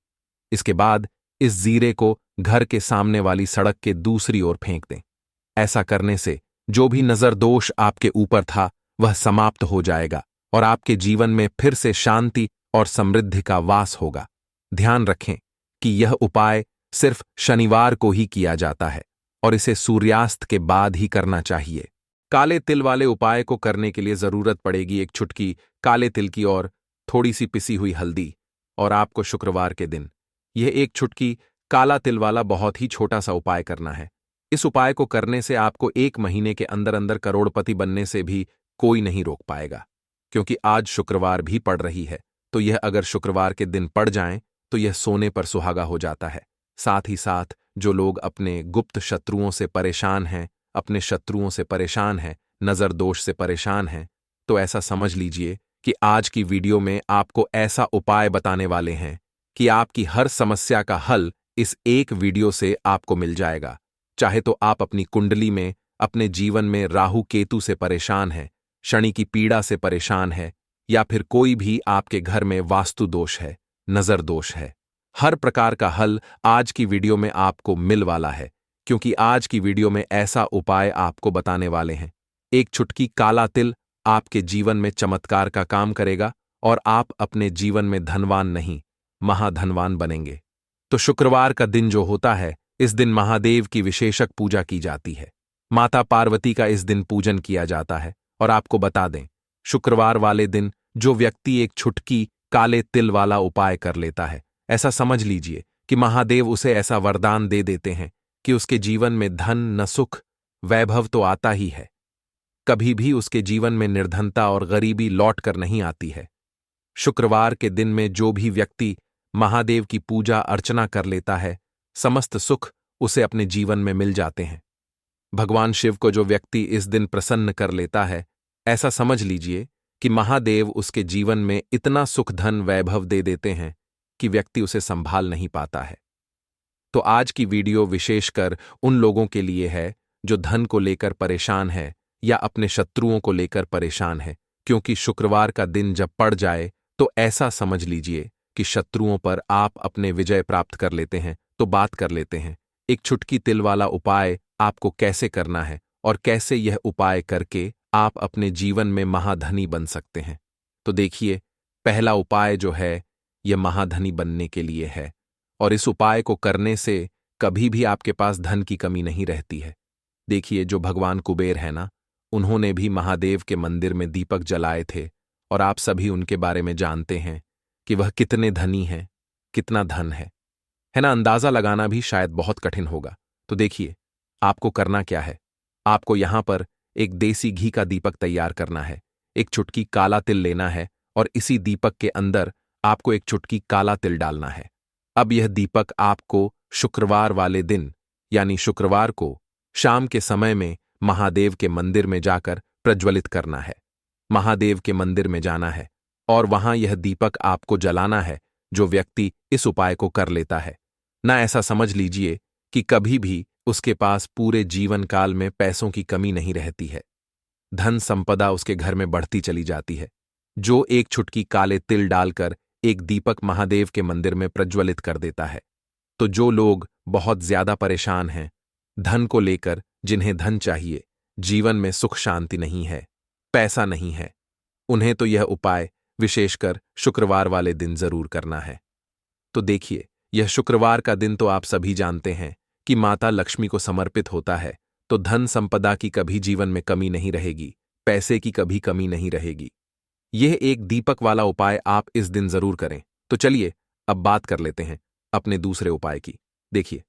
इसके बाद इस जीरे को घर के सामने वाली सड़क के दूसरी ओर फेंक दें। ऐसा करने से जो भी नजर दोष आपके ऊपर था वह समाप्त हो जाएगा और आपके जीवन में फिर से शांति और समृद्धि का वास होगा। ध्यान रखें कि यह उपाय सिर्फ शनिवार को ही किया जाता है और इसे सूर्यास्त के बाद ही करना चाहिए। काले तिल वाले उपाय को करने के लिए जरूरत पड़ेगी 1 चुटकी काले तिल की और थोड़ी सी पिसी हुई हल्दी, और आपको शुक्रवार के दिन यह 1 चुटकी काला तिल वाला बहुत ही छोटा सा उपाय करना है। इस उपाय को करने से आपको 1 महीने के अंदर अंदर करोड़पति बनने से भी कोई नहीं रोक पाएगा, क्योंकि आज शुक्रवार भी पड़ रही है। तो यह अगर शुक्रवार के दिन पड़ जाएं तो यह सोने पर सुहागा हो जाता है। साथ ही साथ जो लोग अपने गुप्त शत्रुओं से परेशान हैं, अपने शत्रुओं से परेशान हैं, नजर दोष से परेशान हैं, तो ऐसा समझ लीजिए कि आज की वीडियो में आपको ऐसा उपाय बताने वाले हैं कि आपकी हर समस्या का हल इस एक वीडियो से आपको मिल जाएगा। चाहे तो आप अपनी कुंडली में, अपने जीवन में राहु केतु से परेशान हैं, शनि की पीड़ा से परेशान है, या फिर कोई भी आपके घर में वास्तु दोष है, नजर दोष है, हर प्रकार का हल आज की वीडियो में आपको मिल वाला है, क्योंकि आज की वीडियो में ऐसा उपाय आपको बताने वाले हैं। 1 चुटकी काला तिल आपके जीवन में चमत्कार का काम करेगा और आप अपने जीवन में धनवान नहीं, महाधनवान बनेंगे। तो शुक्रवार का दिन जो होता है, इस दिन महादेव की विशेषक पूजा की जाती है। माता पार्वती का इस दिन पूजन किया जाता है। और आपको बता दें, शुक्रवार वाले दिन जो व्यक्ति 1 चुटकी काले तिल वाला उपाय कर लेता है, ऐसा समझ लीजिए कि महादेव उसे ऐसा वरदान दे देते हैं कि उसके जीवन में धन न सुख, वैभव तो आता ही है, कभी भी उसके जीवन में निर्धनता और गरीबी लौट कर नहीं आती है। शुक्रवार के दिन में जो भी व्यक्ति महादेव की पूजा अर्चना कर लेता है, समस्त सुख उसे अपने जीवन में मिल जाते हैं। भगवान शिव को जो व्यक्ति इस दिन प्रसन्न कर लेता है, ऐसा समझ लीजिए कि महादेव उसके जीवन में इतना सुख धन वैभव दे देते हैं कि व्यक्ति उसे संभाल नहीं पाता है। तो आज की वीडियो विशेषकर उन लोगों के लिए है जो धन को लेकर परेशान है या अपने शत्रुओं को लेकर परेशान है, क्योंकि शुक्रवार का दिन जब पड़ जाए तो ऐसा समझ लीजिए कि शत्रुओं पर आप अपने विजय प्राप्त कर लेते हैं। तो बात कर लेते हैं एक चुटकी तिल वाला उपाय आपको कैसे करना है और कैसे यह उपाय करके आप अपने जीवन में महाधनी बन सकते हैं। तो देखिए, पहला उपाय जो है यह महाधनी बनने के लिए है और इस उपाय को करने से कभी भी आपके पास धन की कमी नहीं रहती है। देखिए, जो भगवान कुबेर है ना, उन्होंने भी महादेव के मंदिर में दीपक जलाए थे और आप सभी उनके बारे में जानते हैं कि वह कितने धनी हैं, कितना धन है ना। अंदाजा लगाना भी शायद बहुत कठिन होगा। तो देखिए, आपको करना क्या है। आपको यहां पर एक देसी घी का दीपक तैयार करना है, एक चुटकी काला तिल लेना है और इसी दीपक के अंदर आपको एक चुटकी काला तिल डालना है। अब यह दीपक आपको शुक्रवार वाले दिन यानी शुक्रवार को शाम के समय में महादेव के मंदिर में जाकर प्रज्वलित करना है। महादेव के मंदिर में जाना है और वहां यह दीपक आपको जलाना है। जो व्यक्ति इस उपाय को कर लेता है ना, ऐसा समझ लीजिए कि कभी भी उसके पास पूरे जीवन काल में पैसों की कमी नहीं रहती है। धन संपदा उसके घर में बढ़ती चली जाती है। जो एक चुटकी काले तिल डालकर एक दीपक महादेव के मंदिर में प्रज्वलित कर देता है। तो जो लोग बहुत ज्यादा परेशान हैं धन को लेकर, जिन्हें धन चाहिए, जीवन में सुख शांति नहीं है, पैसा नहीं है, उन्हें तो यह उपाय विशेषकर शुक्रवार वाले दिन जरूर करना है। तो देखिए, यह शुक्रवार का दिन तो आप सभी जानते हैं कि माता लक्ष्मी को समर्पित होता है। तो धन संपदा की कभी जीवन में कमी नहीं रहेगी, पैसे की कभी कमी नहीं रहेगी। यह एक दीपक वाला उपाय आप इस दिन जरूर करें। तो चलिए अब बात कर लेते हैं अपने दूसरे उपाय की। देखिए,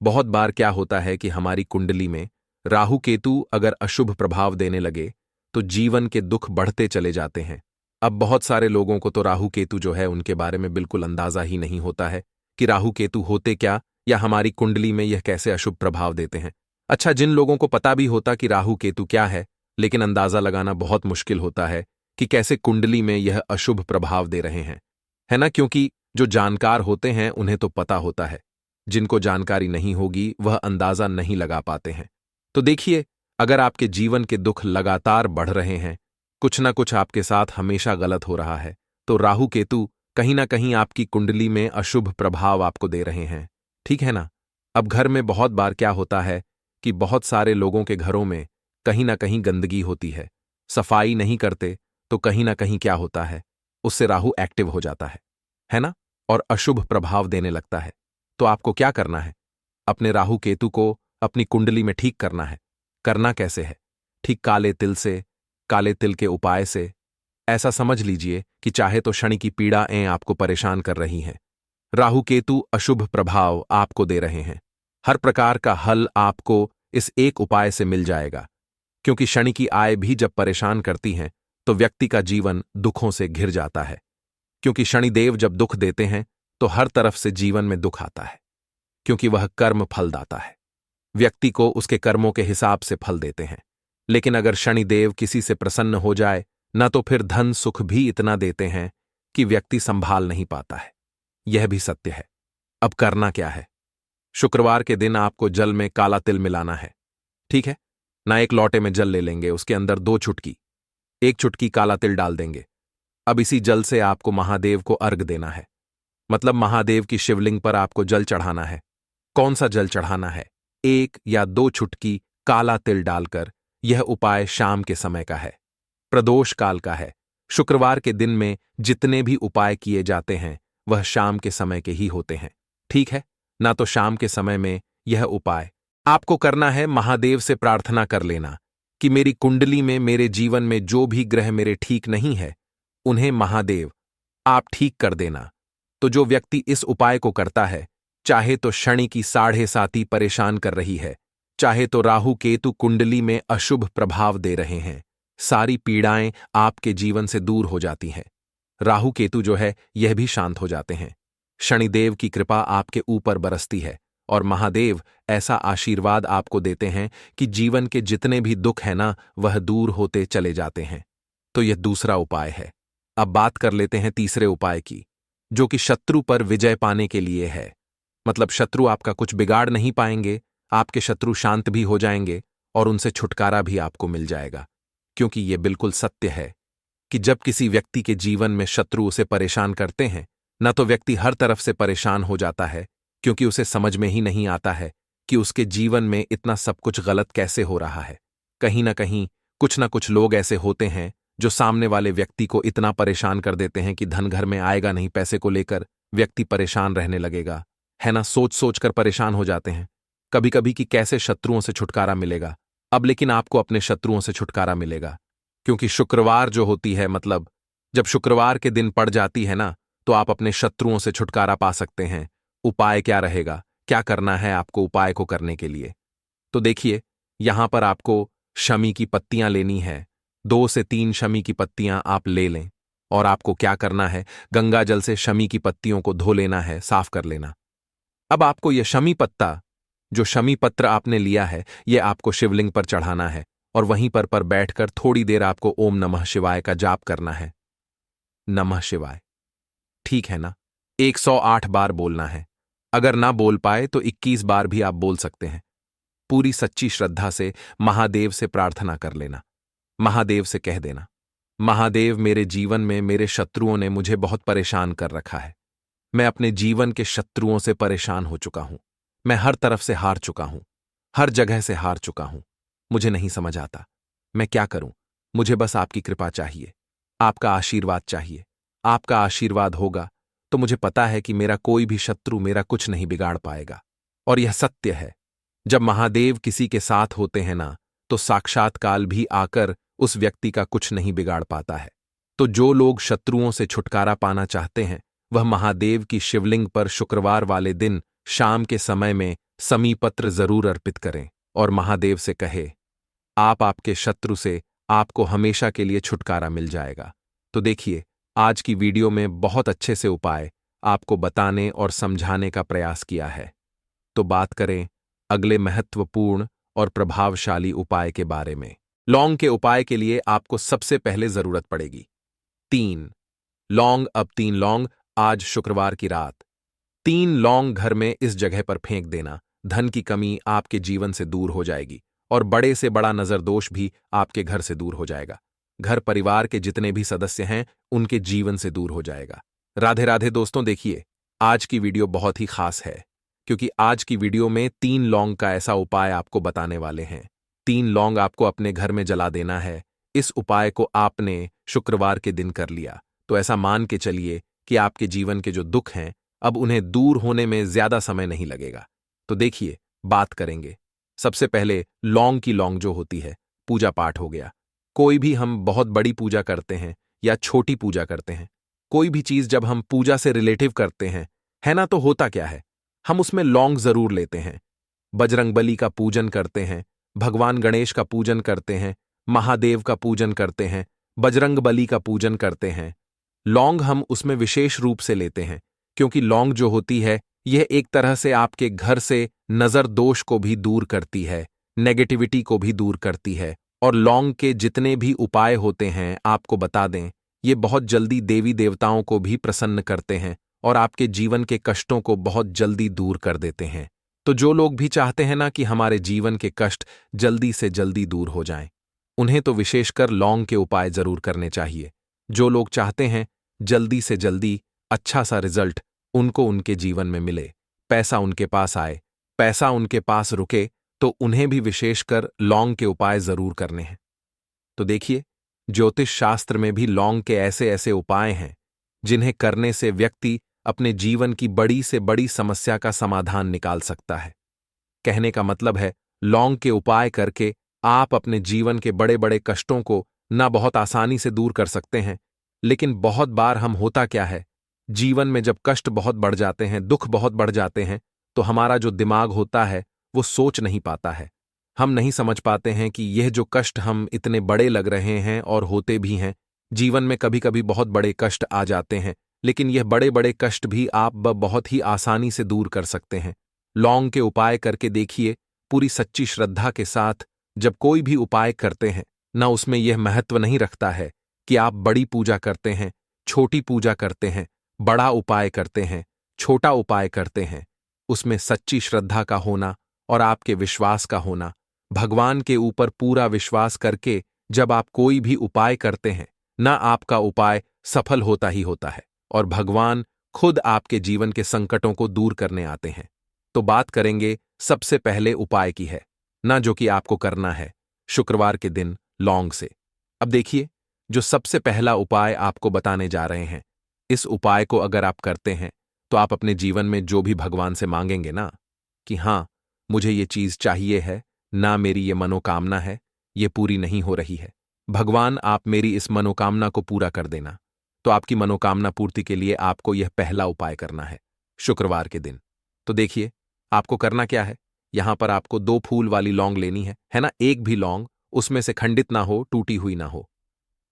बहुत बार क्या होता है कि हमारी कुंडली में राहु केतु अगर अशुभ प्रभाव देने लगे तो जीवन के दुख बढ़ते चले जाते हैं। अब बहुत सारे लोगों को तो राहु केतु जो है उनके बारे में बिल्कुल अंदाजा ही नहीं होता है कि राहु केतु होते क्या या हमारी कुंडली में यह कैसे अशुभ प्रभाव देते हैं। अच्छा, जिन लोगों को पता भी होता कि राहु केतु क्या है, लेकिन अंदाजा लगाना बहुत मुश्किल होता है कि कैसे कुंडली में यह अशुभ प्रभाव दे रहे हैं, है ना। क्योंकि जो जानकार होते हैं उन्हें तो पता होता है, जिनको जानकारी नहीं होगी वह अंदाजा नहीं लगा पाते हैं। तो देखिए, अगर आपके जीवन के दुख लगातार बढ़ रहे हैं, कुछ ना कुछ आपके साथ हमेशा गलत हो रहा है, तो राहु केतु कहीं ना कहीं आपकी कुंडली में अशुभ प्रभाव आपको दे रहे हैं, ठीक है ना। अब घर में बहुत बार क्या होता है कि बहुत सारे लोगों के घरों में कहीं ना कहीं गंदगी होती है, सफाई नहीं करते, तो कहीं ना कहीं क्या होता है, उससे राहु एक्टिव हो जाता है ना, और अशुभ प्रभाव देने लगता है। तो आपको क्या करना है, अपने राहु केतु को अपनी कुंडली में ठीक करना है। करना कैसे है, ठीक काले तिल से, काले तिल के उपाय से। ऐसा समझ लीजिए कि चाहे तो शनि की पीड़ाएं आपको परेशान कर रही हैं, राहु केतु अशुभ प्रभाव आपको दे रहे हैं, हर प्रकार का हल आपको इस एक उपाय से मिल जाएगा। क्योंकि शनि की आय भी जब परेशान करती हैं तो व्यक्ति का जीवन दुखों से घिर जाता है। क्योंकि शनिदेव जब दुख देते हैं तो हर तरफ से जीवन में दुख आता है, क्योंकि वह कर्म फलदाता है, व्यक्ति को उसके कर्मों के हिसाब से फल देते हैं। लेकिन अगर शनिदेव किसी से प्रसन्न हो जाए ना, तो फिर धन सुख भी इतना देते हैं कि व्यक्ति संभाल नहीं पाता है। यह भी सत्य है। अब करना क्या है, शुक्रवार के दिन आपको जल में काला तिल मिलाना है, ठीक है ना। एक लोटे में जल ले लेंगे, उसके अंदर 2 चुटकी, 1 चुटकी काला तिल डाल देंगे। अब इसी जल से आपको महादेव को अर्घ देना है, मतलब महादेव की शिवलिंग पर आपको जल चढ़ाना है। कौन सा जल चढ़ाना है, 1 या 2 चुटकी काला तिल डालकर। यह उपाय शाम के समय का है, प्रदोष काल का है। शुक्रवार के दिन में जितने भी उपाय किए जाते हैं वह शाम के समय के ही होते हैं, ठीक है ना। तो शाम के समय में यह उपाय आपको करना है। महादेव से प्रार्थना कर लेना कि मेरी कुंडली में, मेरे जीवन में जो भी ग्रह मेरे ठीक नहीं है उन्हें महादेव आप ठीक कर देना। तो जो व्यक्ति इस उपाय को करता है, चाहे तो शनि की 7.5 परेशान कर रही है, चाहे तो राहु केतु कुंडली में अशुभ प्रभाव दे रहे हैं, सारी पीड़ाएं आपके जीवन से दूर हो जाती हैं। राहु केतु जो है यह भी शांत हो जाते हैं। शनिदेव की कृपा आपके ऊपर बरसती है और महादेव ऐसा आशीर्वाद आपको देते हैं कि जीवन के जितने भी दुख है ना, वह दूर होते चले जाते हैं। तो यह दूसरा उपाय है। अब बात कर लेते हैं तीसरे उपाय की, जो कि शत्रु पर विजय पाने के लिए है। मतलब शत्रु आपका कुछ बिगाड़ नहीं पाएंगे, आपके शत्रु शांत भी हो जाएंगे और उनसे छुटकारा भी आपको मिल जाएगा। क्योंकि यह बिल्कुल सत्य है कि जब किसी व्यक्ति के जीवन में शत्रु उसे परेशान करते हैं, न तो व्यक्ति हर तरफ से परेशान हो जाता है, क्योंकि उसे समझ में ही नहीं आता है कि उसके जीवन में इतना सब कुछ गलत कैसे हो रहा है। कहीं ना कहीं कुछ ना कुछ लोग ऐसे होते हैं जो सामने वाले व्यक्ति को इतना परेशान कर देते हैं कि धन घर में आएगा नहीं, पैसे को लेकर व्यक्ति परेशान रहने लगेगा, है ना। सोच सोच कर परेशान हो जाते हैं कभी कभी कि कैसे शत्रुओं से छुटकारा मिलेगा। अब लेकिन आपको अपने शत्रुओं से छुटकारा मिलेगा, क्योंकि शुक्रवार जो होती है, मतलब जब शुक्रवार के दिन पड़ जाती है ना, तो आप अपने शत्रुओं से छुटकारा पा सकते हैं। उपाय क्या रहेगा, क्या करना है आपको उपाय को करने के लिए? तो देखिए, यहां पर आपको शमी की पत्तियां लेनी है। 2 से 3 शमी की पत्तियां आप ले लें और आपको क्या करना है, गंगा जल से शमी की पत्तियों को धो लेना है, साफ कर लेना। अब आपको यह शमी पत्ता, जो शमी पत्र आपने लिया है, यह आपको शिवलिंग पर चढ़ाना है और वहीं पर बैठकर थोड़ी देर आपको ओम नमः शिवाय का जाप करना है। नमः शिवाय, ठीक है ना? 108 बार बोलना है। अगर ना बोल पाए तो 21 बार भी आप बोल सकते हैं। पूरी सच्ची श्रद्धा से महादेव से प्रार्थना कर लेना। महादेव से कह देना, महादेव, मेरे जीवन में मेरे शत्रुओं ने मुझे बहुत परेशान कर रखा है। मैं अपने जीवन के शत्रुओं से परेशान हो चुका हूं। मैं हर तरफ से हार चुका हूं, हर जगह से हार चुका हूं। मुझे नहीं समझ आता मैं क्या करूं। मुझे बस आपकी कृपा चाहिए, आपका आशीर्वाद चाहिए। आपका आशीर्वाद होगा तो मुझे पता है कि मेरा कोई भी शत्रु मेरा कुछ नहीं बिगाड़ पाएगा। और यह सत्य है, जब महादेव किसी के साथ होते हैं ना, तो साक्षात काल भी आकर उस व्यक्ति का कुछ नहीं बिगाड़ पाता है। तो जो लोग शत्रुओं से छुटकारा पाना चाहते हैं, वह महादेव की शिवलिंग पर शुक्रवार वाले दिन शाम के समय में समीपत्र जरूर अर्पित करें और महादेव से कहे, आप आपके शत्रु से आपको हमेशा के लिए छुटकारा मिल जाएगा। तो देखिए, आज की वीडियो में बहुत अच्छे से उपाय आपको बताने और समझाने का प्रयास किया है। तो बात करें अगले महत्वपूर्ण और प्रभावशाली उपाय के बारे में। लौंग के उपाय के लिए आपको सबसे पहले जरूरत पड़ेगी 3 लौंग। अब 3 लौंग आज शुक्रवार की रात 3 लौंग घर में इस जगह पर फेंक देना। धन की कमी आपके जीवन से दूर हो जाएगी और बड़े से बड़ा नजर दोष भी आपके घर से दूर हो जाएगा। घर परिवार के जितने भी सदस्य हैं उनके जीवन से दूर हो जाएगा। राधे राधे दोस्तों, देखिए, आज की वीडियो बहुत ही खास है, क्योंकि आज की वीडियो में 3 लौंग का ऐसा उपाय आपको बताने वाले हैं। 3 लौंग आपको अपने घर में जला देना है। इस उपाय को आपने शुक्रवार के दिन कर लिया तो ऐसा मान के चलिए कि आपके जीवन के जो दुख हैं, अब उन्हें दूर होने में ज्यादा समय नहीं लगेगा। तो देखिए, बात करेंगे। सबसे पहले लौंग की लौंग जो होती है, पूजा पाठ हो गया। कोई भी हम बहुत बड़ी पूजा करते हैं या छोटी पूजा करते हैं, कोई भी चीज जब हम पूजा से रिलेटिव करते हैं, है ना, तो होता क्या है, हम उसमें लौंग जरूर लेते हैं। बजरंगबली का पूजन करते हैं, भगवान गणेश का पूजन करते हैं, महादेव का पूजन करते हैं, बजरंगबली का पूजन करते हैं। लौंग हम उसमें विशेष रूप से लेते हैं, क्योंकि लौंग जो होती है, यह एक तरह से आपके घर से नजर दोष को भी दूर करती है, नेगेटिविटी को भी दूर करती है। और लौंग के जितने भी उपाय होते हैं, आपको बता दें, ये बहुत जल्दी देवी देवताओं को भी प्रसन्न करते हैं और आपके जीवन के कष्टों को बहुत जल्दी दूर कर देते हैं। तो जो लोग भी चाहते हैं ना कि हमारे जीवन के कष्ट जल्दी से जल्दी दूर हो जाएं, उन्हें तो विशेषकर लौंग के उपाय जरूर करने चाहिए। जो लोग चाहते हैं जल्दी से जल्दी अच्छा सा रिजल्ट उनको उनके जीवन में मिले, पैसा उनके पास आए, पैसा उनके पास रुके, तो उन्हें भी विशेषकर लौंग के उपाय जरूर करने हैं। तो देखिए, ज्योतिष शास्त्र में भी लौंग के ऐसे ऐसे उपाय हैं जिन्हें करने से व्यक्ति अपने जीवन की बड़ी से बड़ी समस्या का समाधान निकाल सकता है। कहने का मतलब है, लौंग के उपाय करके आप अपने जीवन के बड़े बड़े कष्टों को ना बहुत आसानी से दूर कर सकते हैं। लेकिन बहुत बार हम होता क्या है, जीवन में जब कष्ट बहुत बढ़ जाते हैं, दुख बहुत बढ़ जाते हैं, तो हमारा जो दिमाग होता है वो सोच नहीं पाता है। हम नहीं समझ पाते हैं कि यह जो कष्ट हम इतने बड़े लग रहे हैं और होते भी हैं। जीवन में कभी कभी बहुत बड़े कष्ट आ जाते हैं, लेकिन यह बड़े बड़े कष्ट भी आप बहुत ही आसानी से दूर कर सकते हैं। लौंग के उपाय करके देखिए, पूरी सच्ची श्रद्धा के साथ जब कोई भी उपाय करते हैं ना, उसमें यह महत्व नहीं रखता है कि आप बड़ी पूजा करते हैं, छोटी पूजा करते हैं, बड़ा उपाय करते हैं, छोटा उपाय करते हैं, उसमें सच्ची श्रद्धा का होना और आपके विश्वास का होना, भगवान के ऊपर पूरा विश्वास करके जब आप कोई भी उपाय करते हैं, ना आपका उपाय सफल होता ही होता है और भगवान खुद आपके जीवन के संकटों को दूर करने आते हैं। तो बात करेंगे सबसे पहले उपाय की है, ना जो कि आपको करना है शुक्रवार के दिन लौंग से। अब देखिए, जो सबसे पहला उपाय आपको बताने जा रहे हैं, इस उपाय को अगर आप करते हैं तो आप अपने जीवन में जो भी भगवान से मांगेंगे ना कि हाँ, मुझे ये चीज चाहिए है, ना मेरी ये मनोकामना है, ये पूरी नहीं हो रही है, भगवान आप मेरी इस मनोकामना को पूरा कर देना। तो आपकी मनोकामना पूर्ति के लिए आपको यह पहला उपाय करना है शुक्रवार के दिन। तो देखिए, आपको करना क्या है, यहां पर आपको 2 फूल वाली लौंग लेनी है ना, एक भी लौंग उसमें से खंडित ना हो, टूटी हुई ना हो।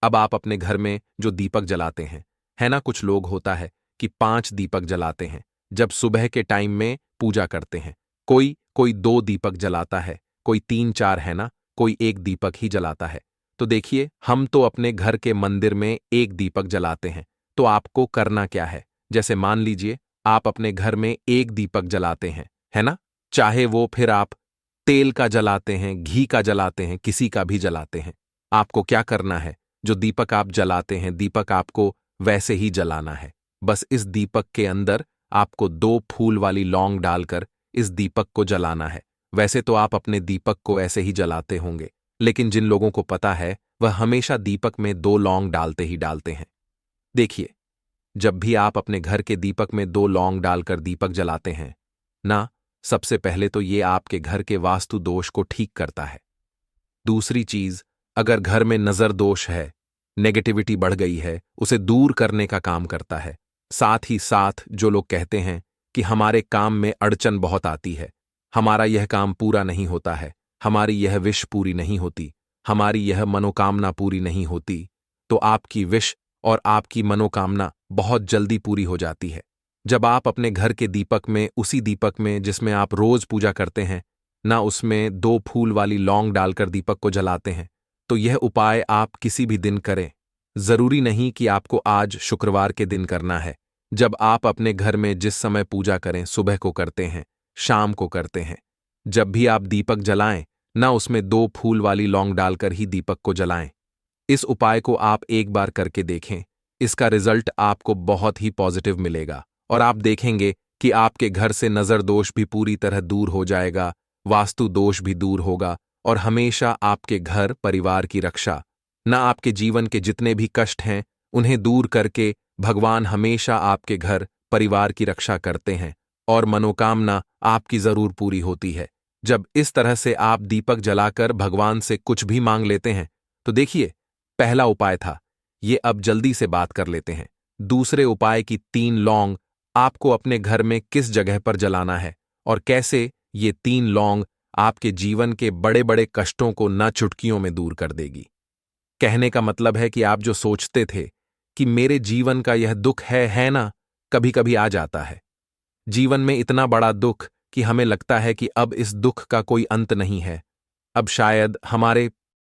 अब आप अपने घर में जो दीपक जलाते हैं, है ना, कुछ लोग होता है कि 5 दीपक जलाते हैं जब सुबह के टाइम में पूजा करते हैं। कोई कोई 2 दीपक जलाता है, कोई 3-4, है ना, कोई 1 दीपक ही जलाता है। तो देखिए, हम तो अपने घर के मंदिर में 1 दीपक जलाते हैं। तो आपको करना क्या है, जैसे मान लीजिए आप अपने घर में 1 दीपक जलाते हैं, है ना, चाहे वो फिर आप तेल का जलाते हैं, घी का जलाते हैं, किसी का भी जलाते हैं, आपको क्या करना है, जो दीपक आप जलाते हैं, दीपक आपको वैसे ही जलाना है। बस इस दीपक के अंदर आपको 2 फूल वाली लौंग डालकर इस दीपक को जलाना है। वैसे तो आप अपने दीपक को ऐसे ही जलाते होंगे, लेकिन जिन लोगों को पता है वह हमेशा दीपक में 2 लौंग डालते ही डालते हैं। देखिए, जब भी आप अपने घर के दीपक में 2 लौंग डालकर दीपक जलाते हैं ना, सबसे पहले तो ये आपके घर के वास्तु दोष को ठीक करता है। दूसरी चीज, अगर घर में नजर दोष है, नेगेटिविटी बढ़ गई है, उसे दूर करने का काम करता है। साथ ही साथ जो लोग कहते हैं कि हमारे काम में अड़चन बहुत आती है, हमारा यह काम पूरा नहीं होता है, हमारी यह विश पूरी नहीं होती, हमारी यह मनोकामना पूरी नहीं होती, तो आपकी विश और आपकी मनोकामना बहुत जल्दी पूरी हो जाती है जब आप अपने घर के दीपक में, उसी दीपक में जिसमें आप रोज पूजा करते हैं ना, उसमें 2 फूल वाली लौंग डालकर दीपक को जलाते हैं। तो यह उपाय आप किसी भी दिन करें, जरूरी नहीं कि आपको आज शुक्रवार के दिन करना है। जब आप अपने घर में जिस समय पूजा करें, सुबह को करते हैं, शाम को करते हैं, जब भी आप दीपक जलाएं ना, उसमें 2 फूल वाली लौंग डालकर ही दीपक को जलाएं। इस उपाय को आप एक बार करके देखें, इसका रिजल्ट आपको बहुत ही पॉजिटिव मिलेगा और आप देखेंगे कि आपके घर से नजर दोष भी पूरी तरह दूर हो जाएगा, वास्तु दोष भी दूर होगा और हमेशा आपके घर परिवार की रक्षा, ना आपके जीवन के जितने भी कष्ट हैं उन्हें दूर करके भगवान हमेशा आपके घर परिवार की रक्षा करते हैं और मनोकामना आपकी जरूर पूरी होती है। जब इस तरह से आप दीपक जलाकर भगवान से कुछ भी मांग लेते हैं, तो देखिए, पहला उपाय था ये, अब जल्दी से बात कर लेते हैं दूसरे उपाय की। 3 लौंग आपको अपने घर में किस जगह पर जलाना है और कैसे ये 3 लौंग आपके जीवन के बड़े बड़े कष्टों को न चुटकियों में दूर कर देगी। कहने का मतलब है कि आप जो सोचते थे कि मेरे जीवन का यह दुख है ना, कभी कभी आ जाता है जीवन में इतना बड़ा दुख कि हमें लगता है कि अब इस दुख का कोई अंत नहीं है, अब शायद हमारे